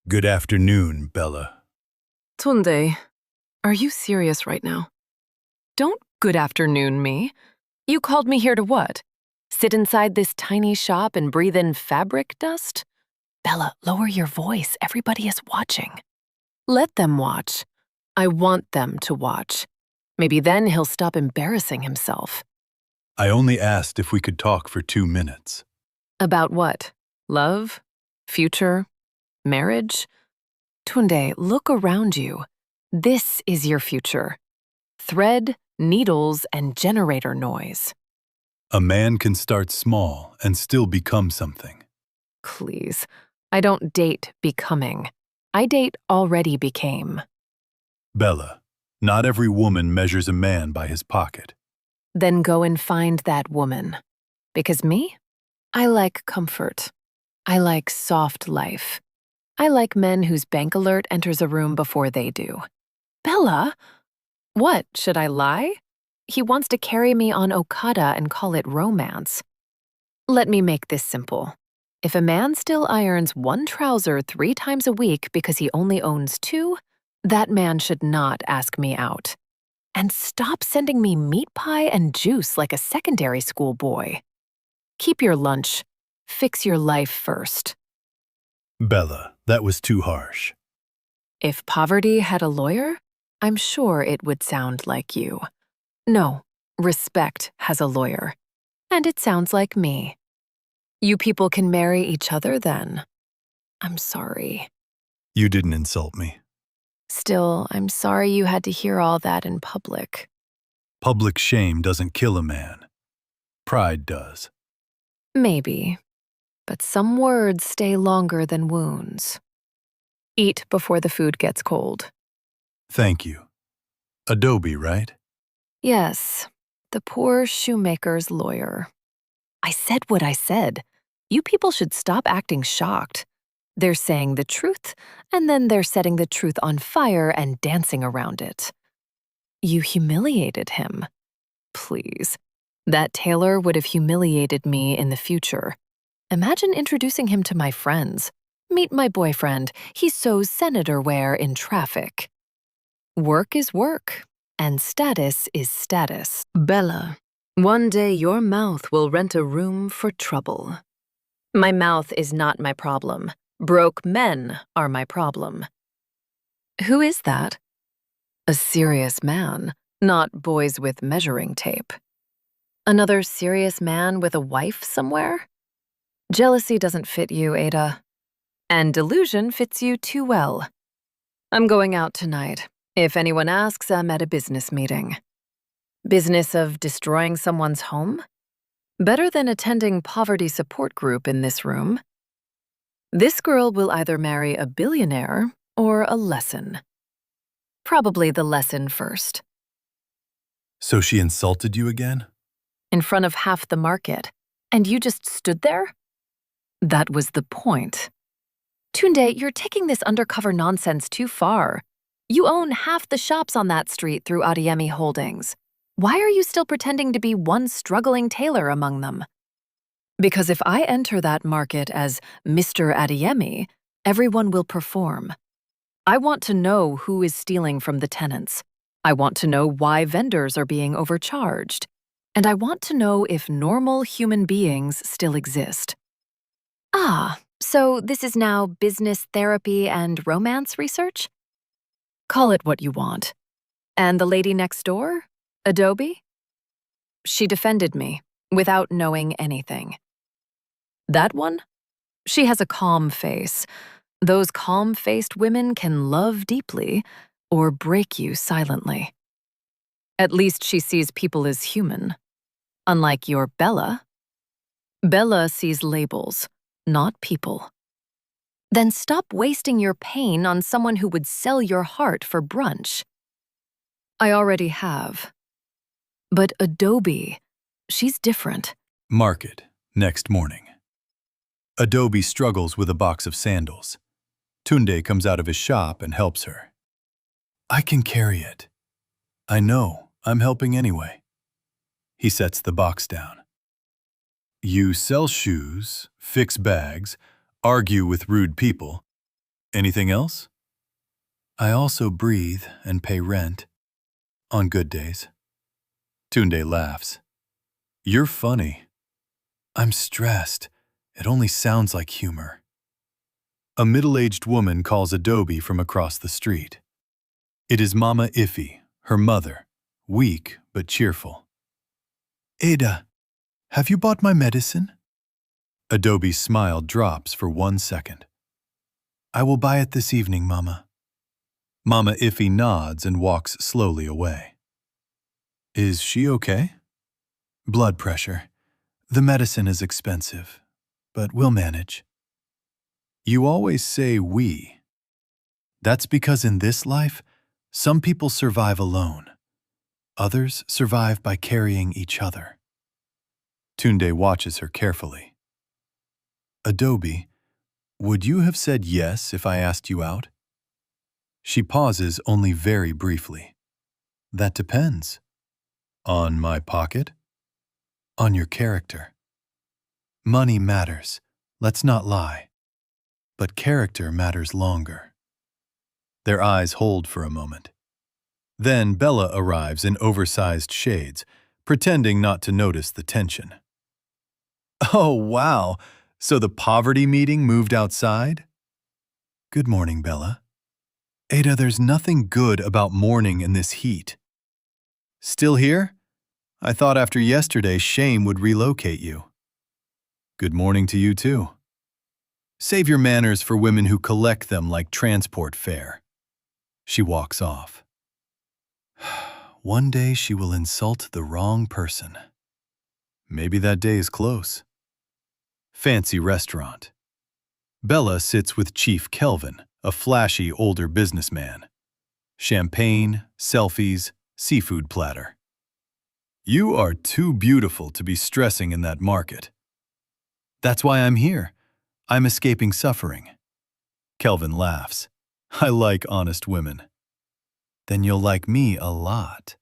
Good afternoon, Bella. Tunde, are you serious right now? Don't good afternoon me. You called me here to what? Sit inside this tiny shop and breathe in fabric dust? Bella, lower your voice. Everybody is watching. Let them watch. I want them to watch. Maybe then he'll stop embarrassing himself. I only asked if we could talk for 2 minutes. About what? Love? Future? Marriage? Tunde, look around you. This is your future. Thread, needles, and generator noise. A man can start small and still become something. Please, I don't date becoming. I date already became. Bella, not every woman measures a man by his pocket. Then go and find that woman. Because me? I like comfort. I like soft life. I like men whose bank alert enters a room before they do. Bella? What, should I lie? He wants to carry me on Okada and call it romance. Let me make this simple. If a man still irons one trouser 3 times a week because he only owns 2, that man should not ask me out. And stop sending me meat pie and juice like a secondary school boy. Keep your lunch. Fix your life first. Bella, that was too harsh. If poverty had a lawyer, I'm sure it would sound like you. No, respect has a lawyer. And it sounds like me. You people can marry each other then. I'm sorry. You didn't insult me. Still, I'm sorry you had to hear all that in public. Public shame doesn't kill a man. Pride does. Maybe. But some words stay longer than wounds. Eat before the food gets cold. Thank you. Adobe, right? Yes, the poor shoemaker's lawyer. I said what I said. You people should stop acting shocked. They're saying the truth, and then they're setting the truth on fire and dancing around it. You humiliated him. Please. That Tailor would have humiliated me in the future. Imagine introducing him to my friends. Meet my boyfriend. He sews senator wear in traffic. Work is work, and status is status. Bella, one day your mouth will rent a room for trouble. My mouth is not my problem. Broke men are my problem. Who is that? A serious man, not boys with measuring tape. Another serious man with a wife somewhere? Jealousy doesn't fit you, Ada. And delusion fits you too well. I'm going out tonight. If anyone asks, I'm at a business meeting. Business of destroying someone's home? Better than attending poverty support group in this room. This girl will either marry a billionaire or a lesson. Probably the lesson first. So she insulted you again? In front of half the market. And you just stood there? That was the point. Tunde, you're taking this undercover nonsense too far. You own half the shops on that street through Adeyemi Holdings. Why are you still pretending to be one struggling tailor among them? Because if I enter that market as Mr. Adeyemi, everyone will perform. I want to know who is stealing from the tenants. I want to know why vendors are being overcharged. And I want to know if normal human beings still exist. Ah, so this is now business therapy and romance research? Call it what you want. And the lady next door? Adobe? She defended me without knowing anything. That one? She has a calm face. Those calm-faced women can love deeply or break you silently. At least she sees people as human. Unlike your Bella. Bella sees labels, not people. Then stop wasting your pain on someone who would sell your heart for brunch. I already have. But Adobe, she's different. Market, next morning. Adobe struggles with a box of sandals. Tunde comes out of his shop and helps her. I can carry it. I know, I'm helping anyway. He sets the box down. You sell shoes, fix bags, argue with rude people. Anything else? I also breathe and pay rent. On good days. Tunde laughs. You're funny. I'm stressed. It only sounds like humor. A middle-aged woman calls Adaobi from across the street. It is Mama Iffy, her mother, weak but cheerful. Ada, have you bought my medicine? Adobe's smile drops for 1 second. I will buy it this evening, Mama. Mama Iffy nods and walks slowly away. Is she okay? Blood pressure. The medicine is expensive, but we'll manage. You always say we. That's because in this life, some people survive alone. Others survive by carrying each other. Tunde watches her carefully. Adaobi, would you have said yes if I asked you out? She pauses only very briefly. That depends. On my pocket? On your character. Money matters, let's not lie. But character matters longer. Their eyes hold for a moment. Then Bella arrives in oversized shades, pretending not to notice the tension. Oh, wow! So the poverty meeting moved outside? Good morning, Bella. Ada, there's nothing good about mourning in this heat. Still here? I thought after yesterday shame would relocate you. Good morning to you too. Save your manners for women who collect them like transport fare. She walks off. One day she will insult the wrong person. Maybe that day is close. Fancy restaurant. Bella sits with Chief Kelvin, a flashy older businessman. Champagne, selfies, seafood platter. You are too beautiful to be stressing in that market. That's why I'm here. I'm escaping suffering. Kelvin laughs. I like honest women. Then you'll like me a lot.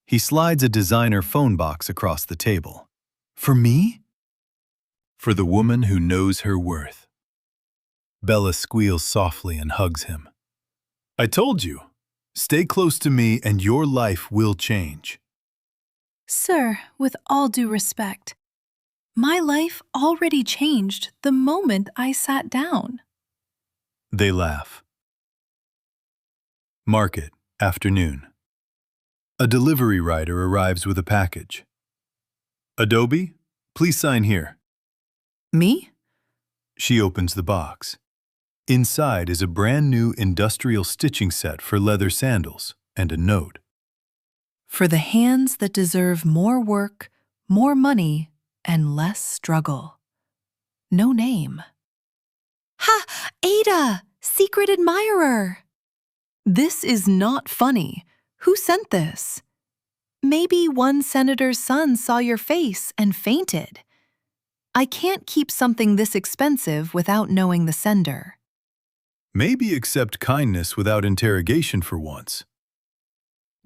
He slides a designer phone box across the table. For me? For the woman who knows her worth. Bella squeals softly and hugs him. I told you. Stay close to me and your life will change. Sir, with all due respect, my life already changed the moment I sat down. They laugh. Market, afternoon. A delivery rider arrives with a package. Adaobi, please sign here. Me? She opens the box. Inside is a brand new industrial stitching set for leather sandals and a note. For the hands that deserve more work, more money, and less struggle. No name. Ha! Ada! Secret admirer! This is not funny. Who sent this? Maybe one senator's son saw your face and fainted. I can't keep something this expensive without knowing the sender. Maybe accept kindness without interrogation for once.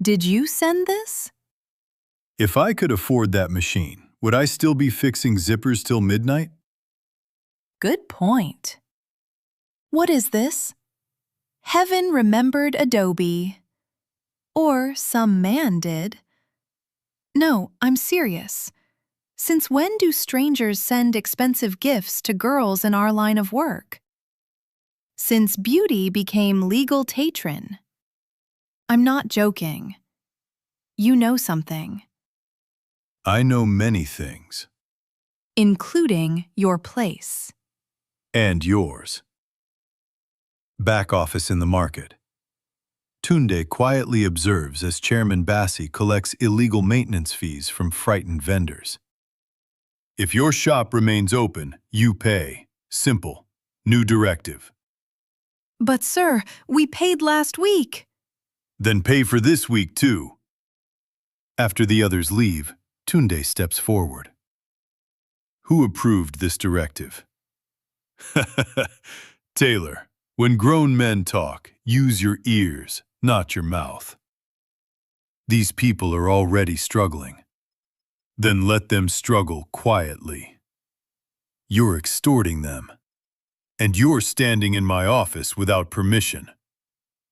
Did you send this? If I could afford that machine, would I still be fixing zippers till midnight? Good point. What is this? Heaven remembered Adaobi. Or some man did. No, I'm serious. Since when do strangers send expensive gifts to girls in our line of work? Since beauty became legal tatron. I'm not joking. You know something. I know many things. Including your place. And yours. Back office in the market. Tunde quietly observes as Chairman Bassi collects illegal maintenance fees from frightened vendors. If your shop remains open, you pay. Simple. New directive. But sir, we paid last week. Then pay for this week too. After the others leave, Tunde steps forward. Who approved this directive? Tailor, when grown men talk, use your ears, not your mouth. These people are already struggling. Then let them struggle quietly. You're extorting them. And you're standing in my office without permission.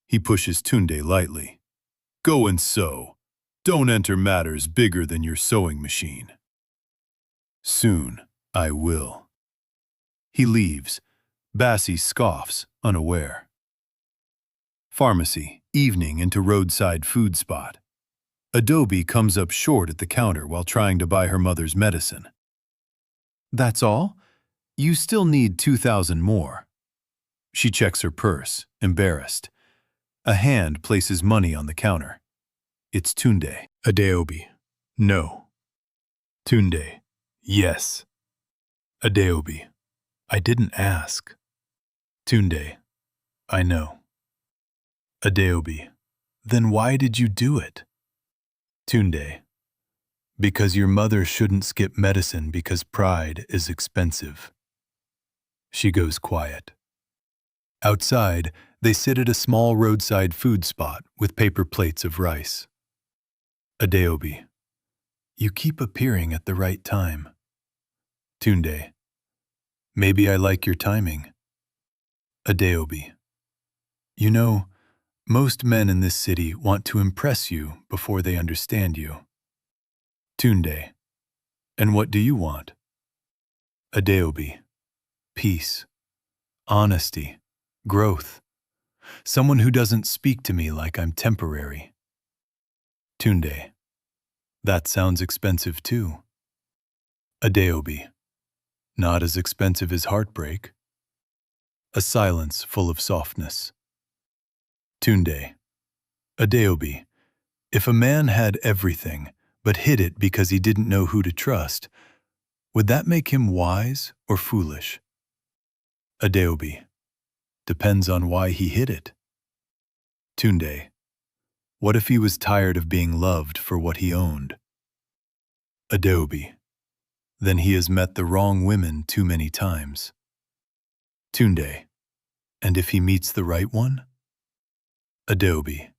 He pushes Tunde lightly. Go and sew. Don't enter matters bigger than your sewing machine. Soon, I will. He leaves. Bassie scoffs, unaware. Pharmacy, evening into roadside food spot. Adaobi comes up short at the counter while trying to buy her mother's medicine. That's all? You still need 2,000 more. She checks her purse, embarrassed. A hand places money on the counter. It's Tunde. Adaobi. No. Tunde. Yes. Adaobi. I didn't ask. Tunde. I know. Adaobi. Then why did you do it? Tunde. Because your mother shouldn't skip medicine because pride is expensive. She goes quiet. Outside, they sit at a small roadside food spot with paper plates of rice. Adaobi. You keep appearing at the right time. Tunde. Maybe I like your timing. Adaobi. You know, most men in this city want to impress you before they understand you. Tunde. And what do you want? Adaobi. Peace. Honesty. Growth. Someone who doesn't speak to me like I'm temporary. Tunde. That sounds expensive too. Adaobi. Not as expensive as heartbreak. A silence full of softness. Tunde. Adaobi. If a man had everything, but hid it because he didn't know who to trust, would that make him wise or foolish? Adaobi. Depends on why he hid it. Tunde. What if he was tired of being loved for what he owned? Adaobi. Then he has met the wrong women too many times. Tunde. And if he meets the right one? Adaobi.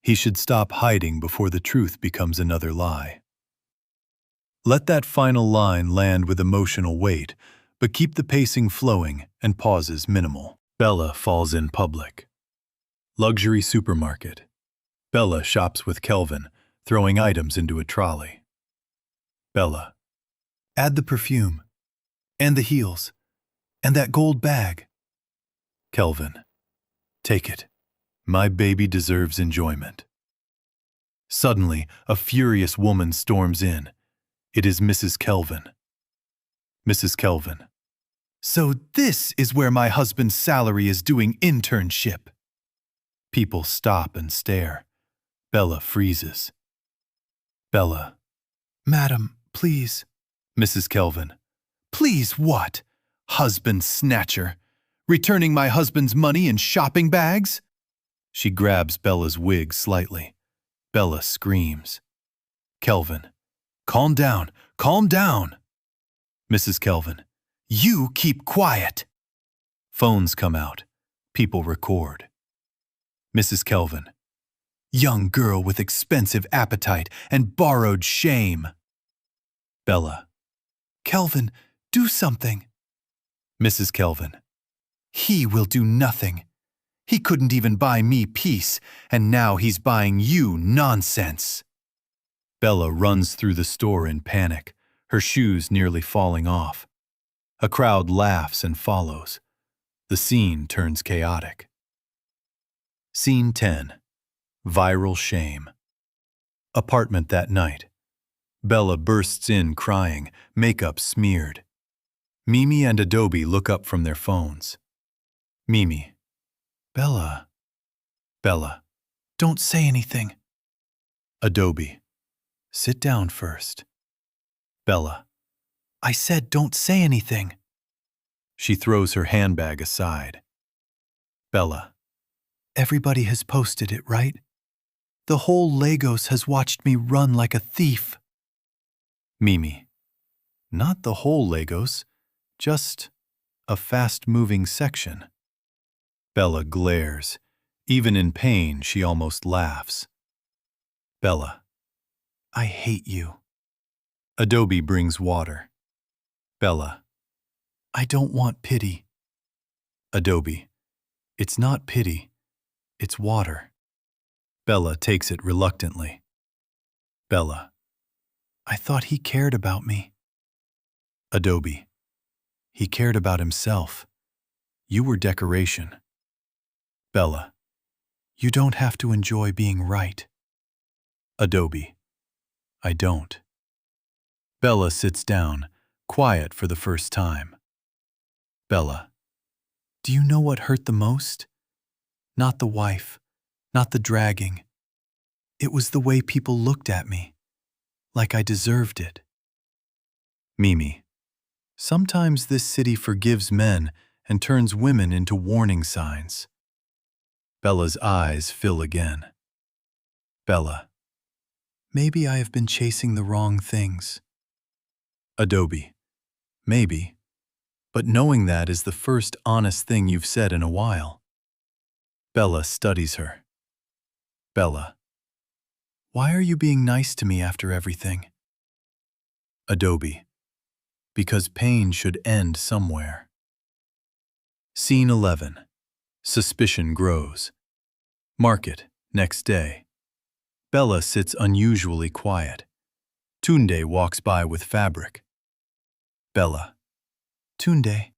He should stop hiding before the truth becomes another lie. Let that final line land with emotional weight, but keep the pacing flowing and pauses minimal. Bella falls in public. Luxury supermarket. Bella shops with Kelvin, throwing items into a trolley. Bella. Add the perfume. And the heels. And that gold bag. Kelvin. Take it. My baby deserves enjoyment. Suddenly, a furious woman storms in. It is Mrs. Kelvin. Mrs. Kelvin. So this is where my husband's salary is doing internship. People stop and stare. Bella freezes. Bella. Madam, please. Mrs. Kelvin. Please what? Husband snatcher. Returning my husband's money in shopping bags? She grabs Bella's wig slightly. Bella screams. Kelvin. Calm down, calm down. Mrs. Kelvin. You keep quiet. Phones come out. People record. Mrs. Kelvin. Young girl with expensive appetite and borrowed shame. Bella. Kelvin, do something. Mrs. Kelvin. He will do nothing. He couldn't even buy me peace, and now he's buying you nonsense. Bella runs through the store in panic, her shoes nearly falling off. A crowd laughs and follows. The scene turns chaotic. Scene 10. Viral shame. Apartment that night. Bella bursts in crying, makeup smeared. Mimi and Adaobi look up from their phones. Mimi. Bella. Bella. Don't say anything. Adaobi. Sit down first. Bella. I said don't say anything. She throws her handbag aside. Bella. Everybody has posted it, right? The whole Lagos has watched me run like a thief. Mimi. Not the whole Lagos, just a fast-moving section. Bella glares. Even in pain, she almost laughs. Bella. I hate you. Adaobi brings water. Bella. I don't want pity. Adobe. It's not pity. It's water. Bella takes it reluctantly. Bella. I thought he cared about me. Adobe. He cared about himself. You were decoration. Bella. You don't have to enjoy being right. Adobe. I don't. Bella sits down, quiet for the first time. Bella. Do you know what hurt the most? Not the wife, not the dragging. It was the way people looked at me, like I deserved it. Mimi. Sometimes this city forgives men and turns women into warning signs. Bella's eyes fill again. Bella. Maybe I have been chasing the wrong things. Adobe. Maybe. But knowing that is the first honest thing you've said in a while. Bella studies her. Bella. Why are you being nice to me after everything? Adobe. Because pain should end somewhere. Scene 11. Suspicion grows. Market, next day. Bella sits unusually quiet. Tunde walks by with fabric. Bella. Tunde.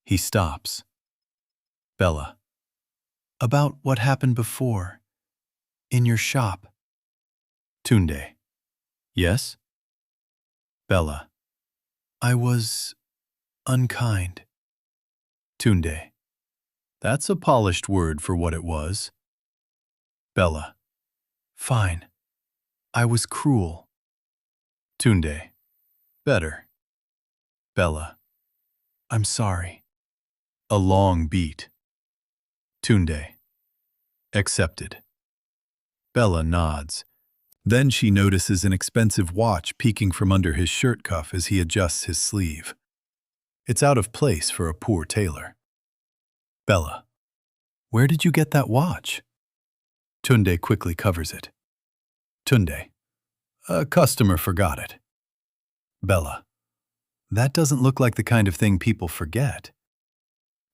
He stops. Bella. About what happened before. In your shop. Tunde. Yes? Bella. I was unkind. Tunde. That's a polished word for what it was. Bella. Fine. I was cruel. Tunde. Better. Bella. I'm sorry. A long beat. Tunde. Accepted. Bella nods. Then she notices an expensive watch peeking from under his shirt cuff as he adjusts his sleeve. It's out of place for a poor tailor. Bella. Where did you get that watch? Tunde quickly covers it. Tunde. A customer forgot it. Bella. That doesn't look like the kind of thing people forget.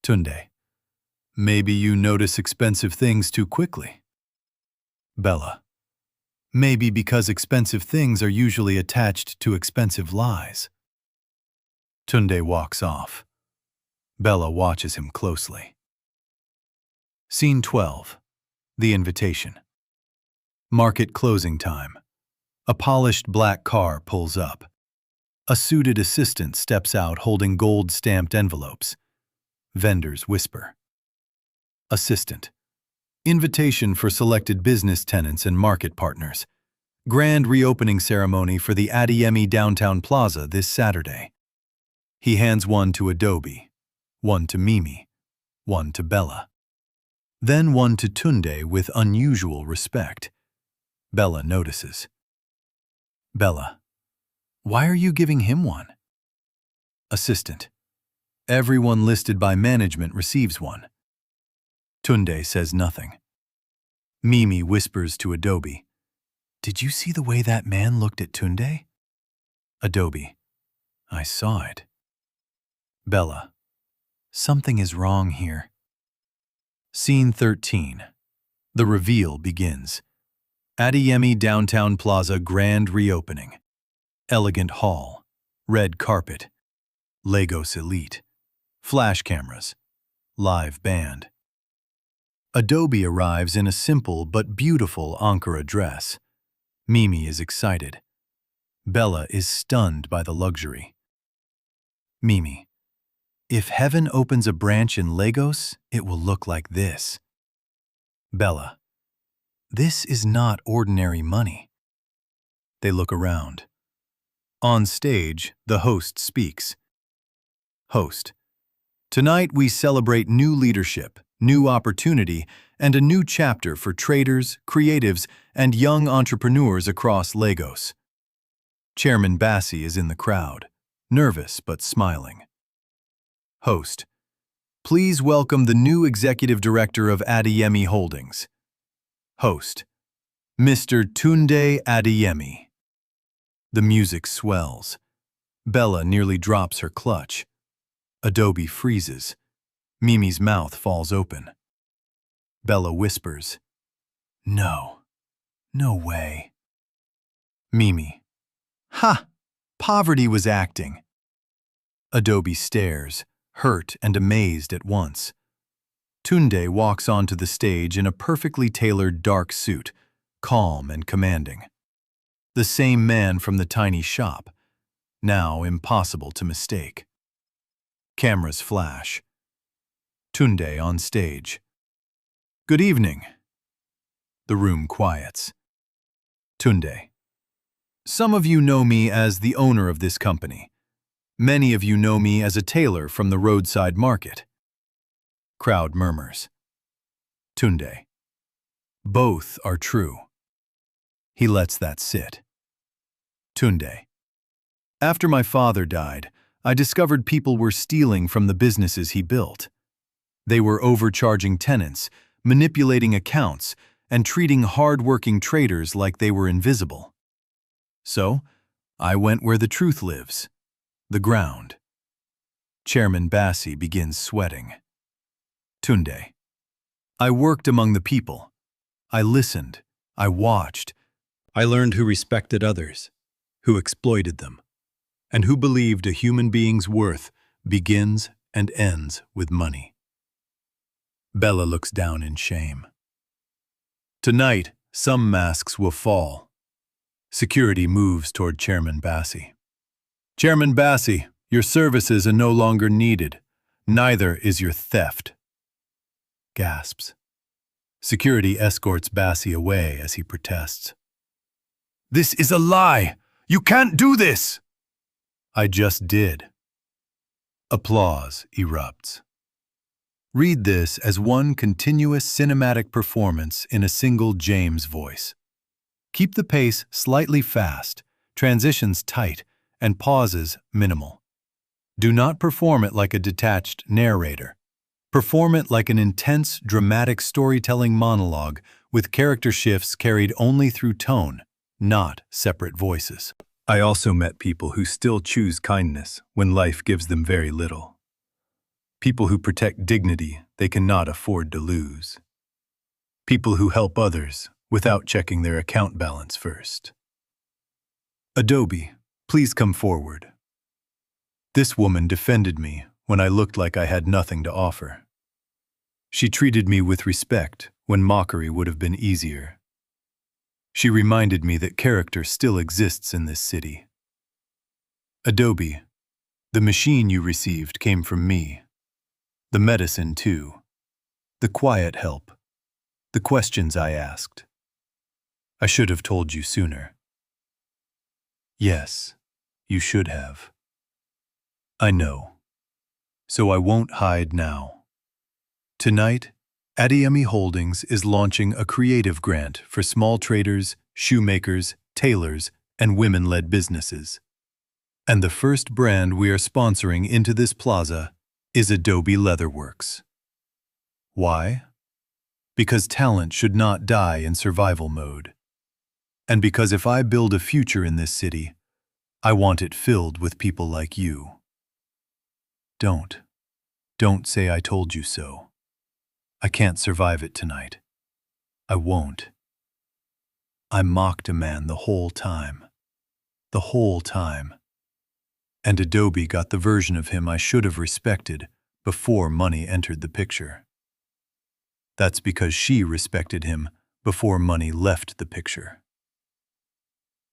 Tunde. Maybe you notice expensive things too quickly. Bella. Maybe because expensive things are usually attached to expensive lies. Tunde walks off. Bella watches him closely. Scene 12. The invitation. Market closing time. A polished black car pulls up. A suited assistant steps out holding gold-stamped envelopes. Vendors whisper. Assistant. Invitation for selected business tenants and market partners. Grand reopening ceremony for the Adeyemi Downtown Plaza this Saturday. He hands one to Adaobi, one to Mimi, one to Bella. Then one to Tunde with unusual respect. Bella notices. Bella. Why are you giving him one? Assistant. Everyone listed by management receives one. Tunde says nothing. Mimi whispers to Adaobi. Did you see the way that man looked at Tunde? Adaobi. I saw it. Bella. Something is wrong here. Scene 13. The reveal begins. Adeyemi Downtown Plaza grand reopening. Elegant hall. Red carpet. Lagos elite. Flash cameras. Live band. Adaobi arrives in a simple but beautiful Ankara dress. Mimi is excited. Bella is stunned by the luxury. Mimi. If heaven opens a branch in Lagos, it will look like this. Bella. This is not ordinary money. They look around. On stage, the host speaks. Host. Tonight we celebrate new leadership, new opportunity, and a new chapter for traders, creatives, and young entrepreneurs across Lagos. Chairman Bassi is in the crowd, nervous but smiling. Host. Please welcome the new executive director of Adeyemi Holdings. Host. Mr. Tunde Adeyemi. The music swells. Bella nearly drops her clutch. Adaobi freezes. Mimi's mouth falls open. Bella whispers, "No, no way." Mimi, "Ha! Poverty was acting." Adaobi stares, hurt and amazed at once. Tunde walks onto the stage in a perfectly tailored dark suit, calm and commanding. The same man from the tiny shop, now impossible to mistake. Cameras flash. Tunde on stage. "Good evening." The room quiets. Tunde, "Some of you know me as the owner of this company. Many of you know me as a tailor from the roadside market." Crowd murmurs. Tunde, "Both are true." He lets that sit. Tunde, "After my father died, I discovered people were stealing from the businesses he built. They were overcharging tenants, manipulating accounts, and treating hard-working traders like they were invisible. So, I went where the truth lives, the ground." Chairman Bassi begins sweating. Tunde, "I worked among the people. I listened. I watched. I learned who respected others, who exploited them, and who believed a human being's worth begins and ends with money." Bella looks down in shame. Tonight, some masks will fall. Security moves toward Chairman Bassi. "Chairman Bassi, your services are no longer needed. Neither is your theft." Gasps. Security escorts Bassi away as he protests. "This is a lie! You can't do this!" "I just did." Applause erupts. Read this as one continuous cinematic performance in a single James voice. Keep the pace slightly fast, transitions tight, and pauses minimal. Do not perform it like a detached narrator. Perform it like an intense, dramatic storytelling monologue with character shifts carried only through tone, not separate voices. I also met people who still choose kindness when life gives them very little. People who protect dignity they cannot afford to lose. People who help others without checking their account balance first. "Adaobi, please come forward." This woman defended me when I looked like I had nothing to offer. She treated me with respect when mockery would have been easier. She reminded me that character still exists in this city. "Adaobi, the machine you received came from me. The medicine, too. The quiet help. The questions I asked. I should have told you sooner." "Yes, you should have." "I know. So I won't hide now. Tonight, Adeyemi Holdings is launching a creative grant for small traders, shoemakers, tailors, and women-led businesses. And the first brand we are sponsoring into this plaza is Adaobi Leatherworks. Why? Because talent should not die in survival mode. And because if I build a future in this city, I want it filled with people like you. Don't say I told you so. I can't survive it tonight. I won't. I mocked a man the whole time. The whole time. And Adaobi got the version of him I should have respected before money entered the picture. That's because she respected him before money left the picture.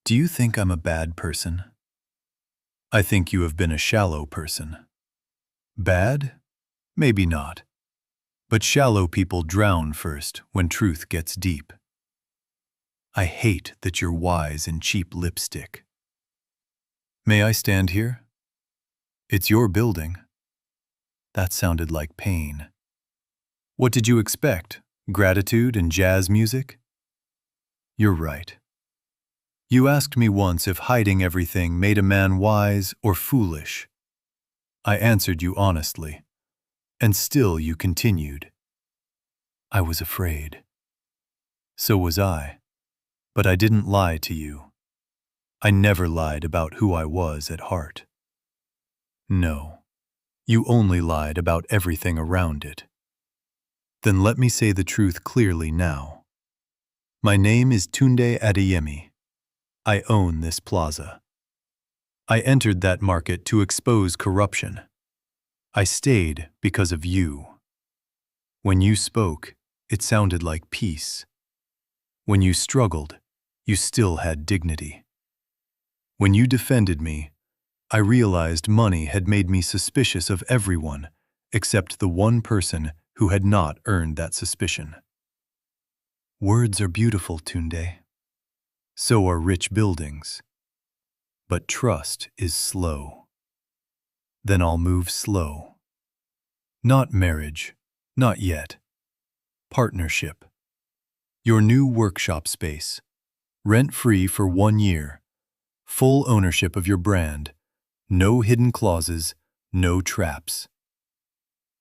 Do you think I'm a bad person? I think you have been a shallow person. Bad? Maybe not. But shallow people drown first when truth gets deep. I hate that you're wise in cheap lipstick. May I stand here? It's your building. That sounded like pain. What did you expect? Gratitude and jazz music? You're right. You asked me once if hiding everything made a man wise or foolish. I answered you honestly, and still you continued. I was afraid. So was I, but I didn't lie to you. I never lied about who I was at heart. No, You only lied about everything around it. Then let me say the truth clearly now. My name is Tunde Adeyemi. I own this plaza. I entered that market to expose corruption. I stayed because of you. When you spoke, it sounded like peace. When you struggled, you still had dignity. When you defended me, I realized money had made me suspicious of everyone except the one person who had not earned that suspicion. Words are beautiful, Tunde. So are rich buildings. But trust is slow. Then I'll move slow. Not marriage, not yet. Partnership. Your new workshop space. Rent-free for 1 year. Full ownership of your brand. No hidden clauses, no traps.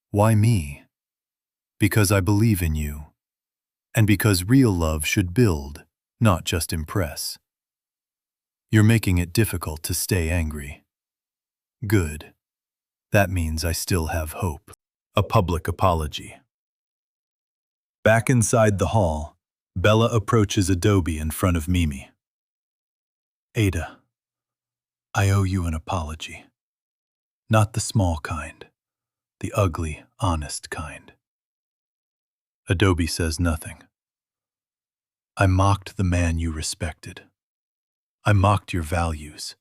Why me? Because I believe in you. And because real love should build, not just impress. You're making it difficult to stay angry. Good. That means I still have hope. A public apology. Back inside the hall, Bella approaches Adaobi in front of Mimi. Ada, I owe you an apology. Not the small kind, the ugly, honest kind. Adaobi says nothing. I mocked the man you respected. I mocked your values.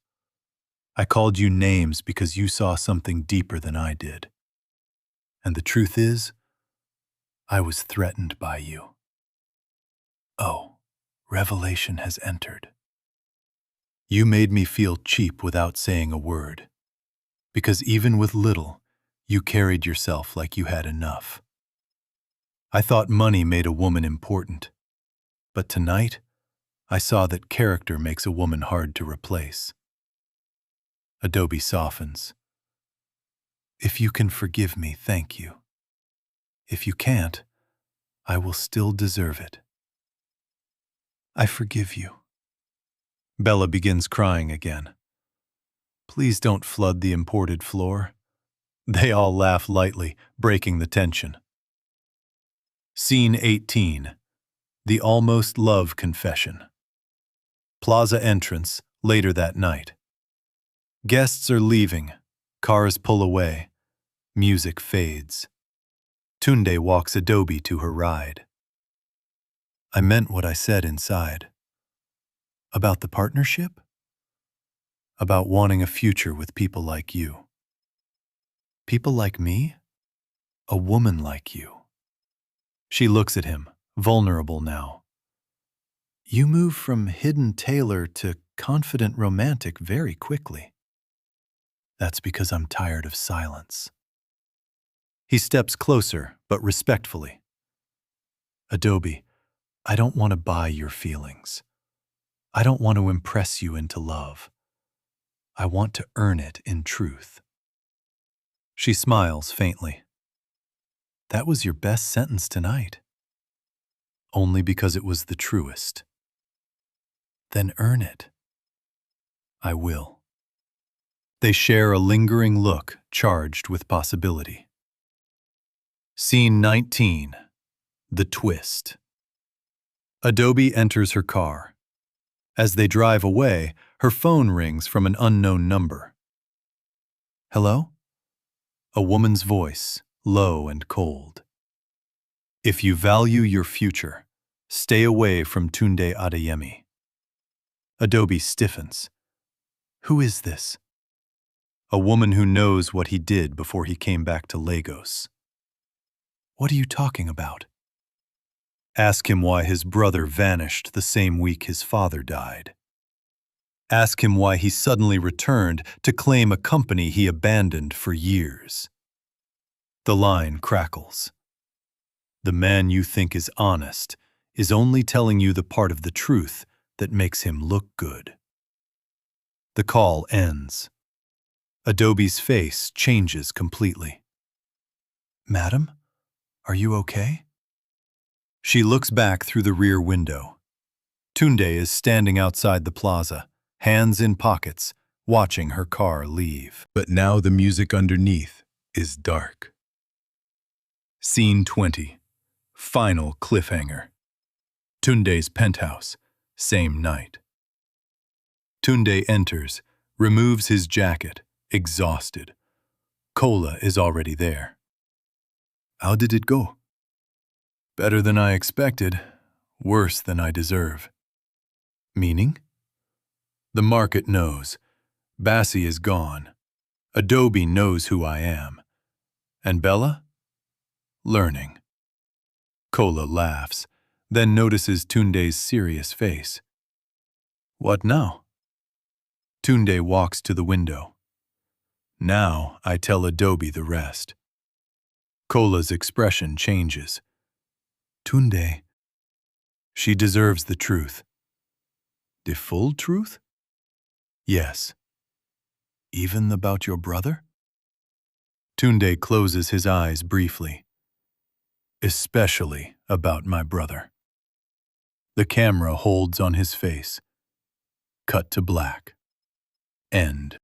I called you names because you saw something deeper than I did. And the truth is, I was threatened by you. Oh, revelation has entered. You made me feel cheap without saying a word, because even with little, you carried yourself like you had enough. I thought money made a woman important, but tonight, I saw that character makes a woman hard to replace. Adaobi softens. If you can forgive me, thank you. If you can't, I will still deserve it. I forgive you. Bella begins crying again. Please don't flood the imported floor. They all laugh lightly, breaking the tension. Scene 18. The Almost Love Confession. Plaza entrance, later that night. Guests are leaving. Cars pull away. Music fades. Tunde walks Adaobi to her ride. I meant what I said inside. About the partnership? About wanting a future with people like you. People like me? A woman like you. She looks at him, vulnerable now. You move from hidden Tailor to confident romantic very quickly. That's because I'm tired of silence. He steps closer, but respectfully. Adaobi, I don't want to buy your feelings. I don't want to impress you into love. I want to earn it in truth. She smiles faintly. That was your best sentence tonight. Only because it was the truest. Then earn it. I will. They share a lingering look charged with possibility. Scene 19. The Twist. Adaobi enters her car. As they drive away, her phone rings from an unknown number. Hello? A woman's voice, low and cold. If you value your future, stay away from Tunde Adeyemi. Adaobi stiffens. Who is this? A woman who knows what he did before he came back to Lagos. What are you talking about? Ask him why his brother vanished the same week his father died. Ask him why he suddenly returned to claim a company he abandoned for years. The line crackles. The man you think is honest is only telling you the part of the truth that makes him look good. The call ends. Adaobi's face changes completely. Madam, are you okay? She looks back through the rear window. Tunde is standing outside the plaza, hands in pockets, watching her car leave. But now the music underneath is dark. Scene 20. Final cliffhanger. Tunde's penthouse, same night. Tunde enters, removes his jacket, exhausted. Kola is already there. How did it go? Better than I expected, worse than I deserve. Meaning? The market knows. Bassie is gone. Adaobi knows who I am. And Bella? Learning. Kola laughs, then notices Tunde's serious face. What now? Tunde walks to the window. Now I tell Adaobi the rest. Kola's expression changes. Tunde. She deserves the truth. The full truth? Yes. Even about your brother? Tunde closes his eyes briefly. Especially about my brother. The camera holds on his face. Cut to black. End.